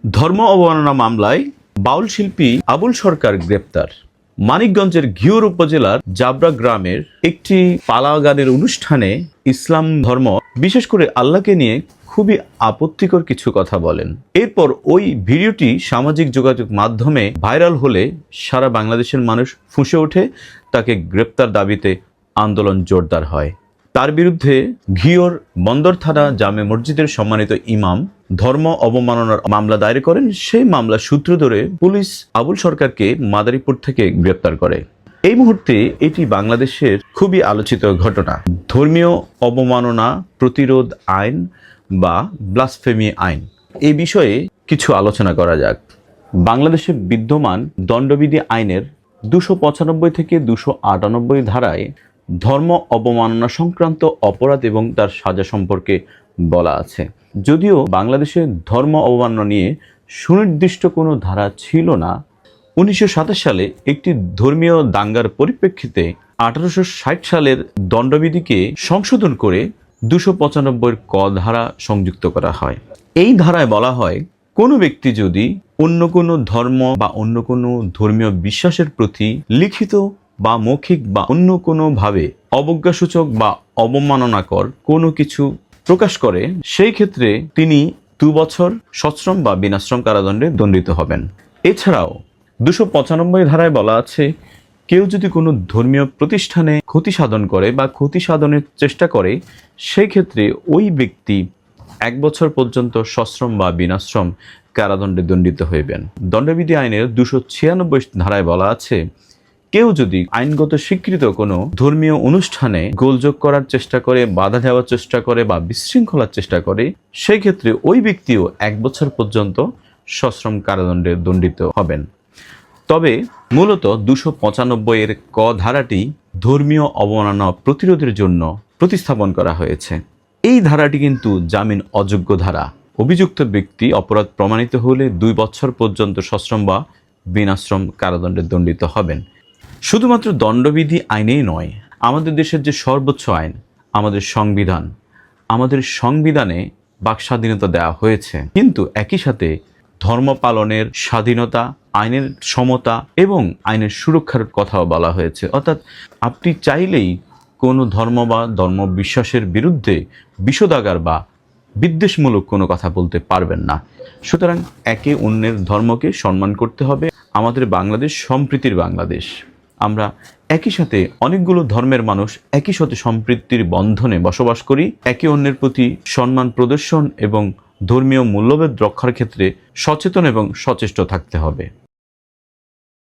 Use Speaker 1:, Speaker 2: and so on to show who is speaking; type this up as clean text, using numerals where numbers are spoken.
Speaker 1: ধর্ম অবমাননা মামলায় বাউল শিল্পী আবুল সরকার গ্রেপ্তার। মানিকগঞ্জের ঘিওর উপজেলার জাবরা গ্রামের একটি পালা গানের অনুষ্ঠানে ইসলাম ধর্ম, বিশেষ করে আল্লাহকে নিয়ে খুবই আপত্তিকর কিছু কথা বলেন। এরপর ওই ভিডিওটি সামাজিক যোগাযোগ মাধ্যমে ভাইরাল হলে সারা বাংলাদেশের মানুষ ফুঁসে ওঠে। তাকে গ্রেপ্তার দাবিতে আন্দোলন জোরদার হয়। তার বিরুদ্ধে ঘিওর বন্দর থানা জামে মসজিদের সম্মানিত ইমাম ধর্ম অবমাননার মামলা দায়ের করেন। সেই মামলা সূত্র ধরে পুলিশ আবুল সরকারকে মাদারীপুর থেকে গ্রেপ্তার করে। এই মুহূর্তে এটি বাংলাদেশের খুবই আলোচিত ঘটনা। ধর্মীয় অবমাননা প্রতিরোধ আইন বা ব্লাসফেমি আইন, এই বিষয়ে কিছু আলোচনা করা যাক। বাংলাদেশে বিদ্যমান দণ্ডবিধি আইনের 295 থেকে 298 ধারায় ধর্ম অবমাননা সংক্রান্ত অপরাধ এবং তার সাজা সম্পর্কে বলা আছে। যদিও বাংলাদেশে ধর্ম অবমাননা নিয়ে সুনির্দিষ্ট কোনো ধারা ছিল না, 1927 সালে একটি ধর্মীয় দাঙ্গার পরিপ্রেক্ষিতে 1860 সালের দণ্ডবিধিকে সংশোধন করে 295 ক ধারা সংযুক্ত করা হয়। এই ধারায় বলা হয়, কোনো ব্যক্তি যদি অন্য কোনো ধর্ম বা অন্য কোনো ধর্মীয় বিশ্বাসের প্রতি লিখিত বা মৌখিক বা অন্য কোনোভাবে অবজ্ঞাসূচক বা অবমাননাকর কোনো কিছু প্রকাশ করে, সেই ক্ষেত্রে তিনি 2 বছর সশ্রম বা বিনাশ্রম কারাদণ্ডে দণ্ডিত হবেন। এছাড়াও 295 ধারায় বলা আছে, কেউ যদি কোনো ধর্মীয় প্রতিষ্ঠানে ক্ষতি সাধন করে বা ক্ষতি সাধনের চেষ্টা করে, সেই ক্ষেত্রে ওই ব্যক্তি 1 বছর পর্যন্ত সশ্রম বা বিনাশ্রম কারাদণ্ডে দণ্ডিত হইবেন। দণ্ডবিধি আইনের 296 ধারায় বলা আছে, কেউ যদি আইনগত স্বীকৃত কোনো ধর্মীয় অনুষ্ঠানে গোলযোগ করার চেষ্টা করে, বাধা দেওয়ার চেষ্টা করে বা বিশৃঙ্খলার চেষ্টা করে, সেই ক্ষেত্রে ওই ব্যক্তিও 1 বছর পর্যন্ত সশ্রম কারাদণ্ডে দণ্ডিত হবেন। তবে মূলত 295 ক ধারাটি ধর্মীয় অবমাননা প্রতিরোধের জন্য প্রতিস্থাপন করা হয়েছে। এই ধারাটি কিন্তু জামিন অযোগ্য ধারা। অভিযুক্ত ব্যক্তি অপরাধ প্রমাণিত হলে 2 বছর পর্যন্ত সশ্রম বা বিনাশ্রম কারাদণ্ডে দণ্ডিত হবেন। শুধুমাত্র দণ্ডবিধি আইনেই নয়, আমাদের দেশের যে সর্বোচ্চ আইন, আমাদের সংবিধান, আমাদের সংবিধানে বাক স্বাধীনতা দেওয়া হয়েছে, কিন্তু একই সাথে ধর্ম পালনের স্বাধীনতা, আইনের সমতা এবং আইনের সুরক্ষার কথাও বলা হয়েছে। অর্থাৎ আপনি চাইলেই কোনো ধর্ম বা ধর্ম বিশ্বাসের বিরুদ্ধে বিষোদাগার বা বিদ্বেষমূলক কোনো কথা বলতে পারবেন না। সুতরাং একে অন্যের ধর্মকে সম্মান করতে হবে। আমাদের বাংলাদেশ সম্প্রীতির বাংলাদেশ। আমরা একই সাথে অনেকগুলো ধর্মের মানুষ একই সাথে সম্প্রীতির বন্ধনে বসবাস করি। একে অন্যের প্রতি সম্মান প্রদর্শন এবং ধর্মীয় মূল্যবোধ রক্ষার ক্ষেত্রে সচেতন এবং সচেষ্ট থাকতে হবে।